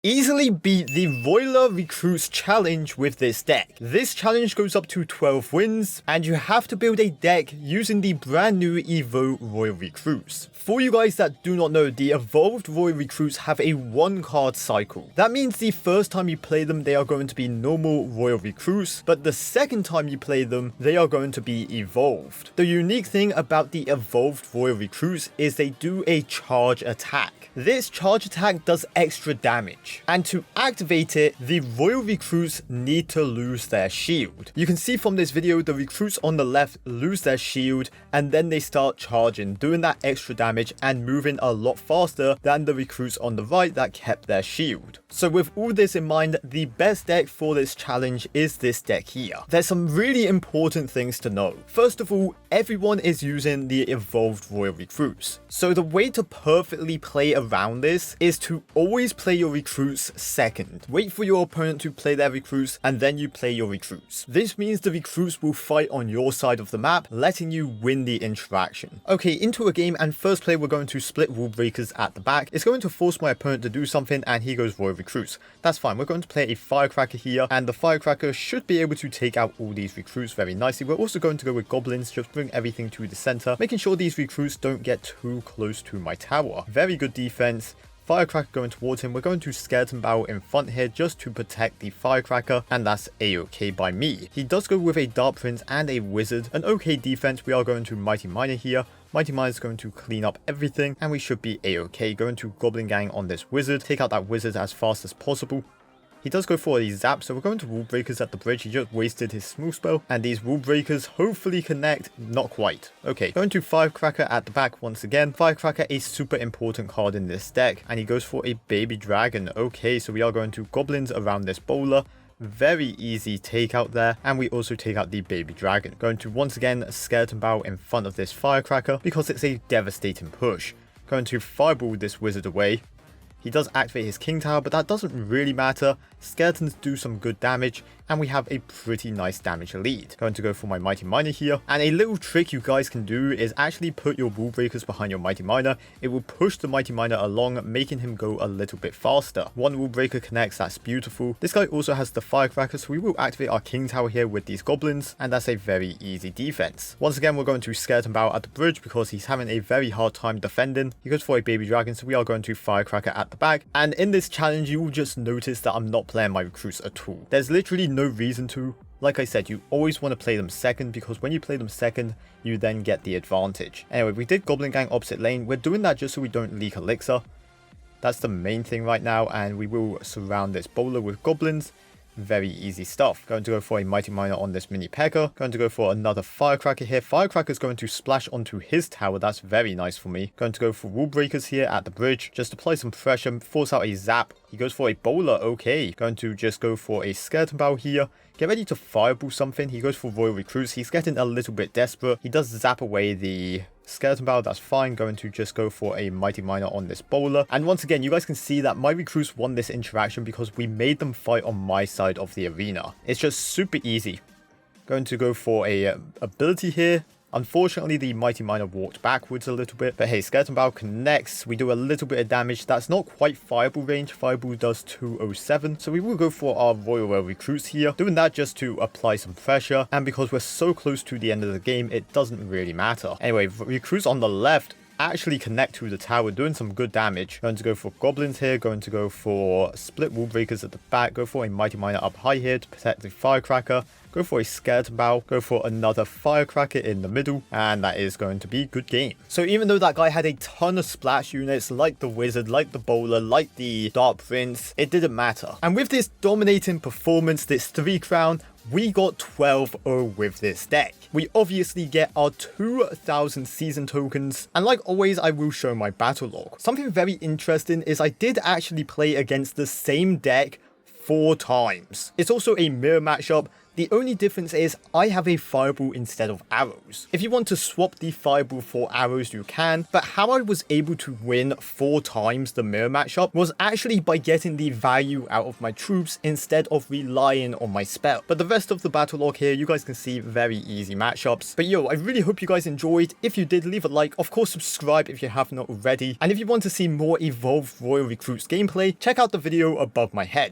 easily beat the Royale Recruits challenge with this deck. This challenge goes up to 12 wins, and you have to build a deck using the brand new Evo Royale Recruits. For you guys that do not know, the evolved Royale Recruits have a 1-card cycle. That means the first time you play them, they are going to be normal Royale Recruits, but the second time you play them, they are going to be evolved. The unique thing about the evolved Royale Recruits is they do a charge attack. This charge attack does extra damage, and to activate it, the Royale Recruits need to lose their shield. You can see from this video, the recruits on the left lose their shield, and then they start charging, doing that extra damage and moving a lot faster than the recruits on the right that kept their shield. So with all this in mind, the best deck for this challenge is this deck here. There's some really important things to know. First of all, everyone is using the evolved Royale Recruits. So the way to perfectly play around this is to always play your recruits second. Wait for your opponent to play their recruits and then you play your recruits. This means the recruits will fight on your side of the map, letting you win the interaction. Okay, into a game, and first play we're going to split Rule Breakers at the back. It's going to force my opponent to do something and he goes Royale Recruits. That's fine. We're going to play a Firecracker here, and the Firecracker should be able to take out all these recruits very nicely. We're also going to go with Goblins, just bring everything to the center, making sure these recruits don't get too close to my tower. Very good defense. Firecracker going towards him. We're going to Skeleton Barrel in front here just to protect the Firecracker, and that's a-okay by me. He does go with a Dark Prince and a Wizard. An okay defense. We are going to Mighty Miner here. Mighty Miner is going to clean up everything, and we should be a-okay. Going to Goblin Gang on this Wizard. Take out that Wizard as fast as possible. He does go for a zap, so we're going to Rule Breakers at the bridge. He just wasted his smooth spell, and these Rule Breakers hopefully connect. Not quite. Okay, going to Firecracker at the back once again. Firecracker, a super important card in this deck, and he goes for a Baby Dragon. Okay, so we are going to Goblins around this bowler. Very easy takeout there, and we also take out the Baby Dragon. Going to once again Skeleton Barrel in front of this Firecracker because it's a devastating push. Going to Fireball this Wizard away. He does activate his King Tower, but that doesn't really matter. Skeletons do some good damage, and we have a pretty nice damage lead. Going to go for my Mighty Miner here. And a little trick you guys can do is actually put your Rule Breakers behind your Mighty Miner. It will push the Mighty Miner along, making him go a little bit faster. One Rule Breaker connects, that's beautiful. This guy also has the Firecracker, so we will activate our King Tower here with these Goblins, and that's a very easy defense. Once again, we're going to Skeleton Barrel at the bridge because he's having a very hard time defending. He goes for a Baby Dragon, so we are going to Firecracker at the back. And in this challenge, you will just notice that I'm not playing my recruits at all. There's literally no reason to. Like I said, you always want to play them second, because when you play them second, you then get the advantage. Anyway, we did Goblin Gang opposite lane. We're doing that just so we don't leak Elixir. That's the main thing right now, and we will surround this bowler with Goblins. Very easy stuff. Going to go for a Mighty Miner on this Mini Pekka. Going to go for another Firecracker here. Firecracker is going to splash onto his tower. That's very nice for me. Going to go for Rule Breakers here at the bridge. Just apply some pressure, force out a zap. He goes for a bowler. Okay. Going to just go for a Skeleton Barrel here. Get ready to Fireball something. He goes for Royale Recruits. He's getting a little bit desperate. He does zap away the Skeleton Barrel, that's fine. Going to just go for a Mighty Miner on this bowler. And once again, you guys can see that my recruits won this interaction because we made them fight on my side of the arena. It's just super easy. Going to go for a ability here. Unfortunately, the Mighty Miner walked backwards a little bit. But hey, Skeleton Barrel connects. We do a little bit of damage. That's not quite Fireball range. Fireball does 207. So we will go for our Royale Recruits here. Doing that just to apply some pressure. And because we're so close to the end of the game, it doesn't really matter. Anyway, Recruits on the left actually connect to the tower, doing some good damage. Going to go for Goblins here. Going to go for Split Rule Breakers at the back. Go for a Mighty Miner up high here to protect the Firecracker. Go for a Skeleton Barrel, go for another Firecracker in the middle, and that is going to be a good game. So even though that guy had a ton of splash units, like the Wizard, like the Bowler, like the Dark Prince, it didn't matter. And with this dominating performance, this 3 crown, we got 12-0 with this deck. We obviously get our 2,000 season tokens, and like always, I will show my battle log. Something very interesting is I did actually play against the same deck 4 times. It's also a mirror matchup. The only difference is I have a fireball instead of arrows. If you want to swap the fireball for arrows, you can, but how I was able to win 4 times the mirror matchup was actually by getting the value out of my troops instead of relying on my spell. But the rest of the battle log here, you guys can see very easy matchups. But yo, I really hope you guys enjoyed. If you did, leave a like. Of course, subscribe if you have not already. And if you want to see more Evolved Royal Recruits gameplay, check out the video above my head.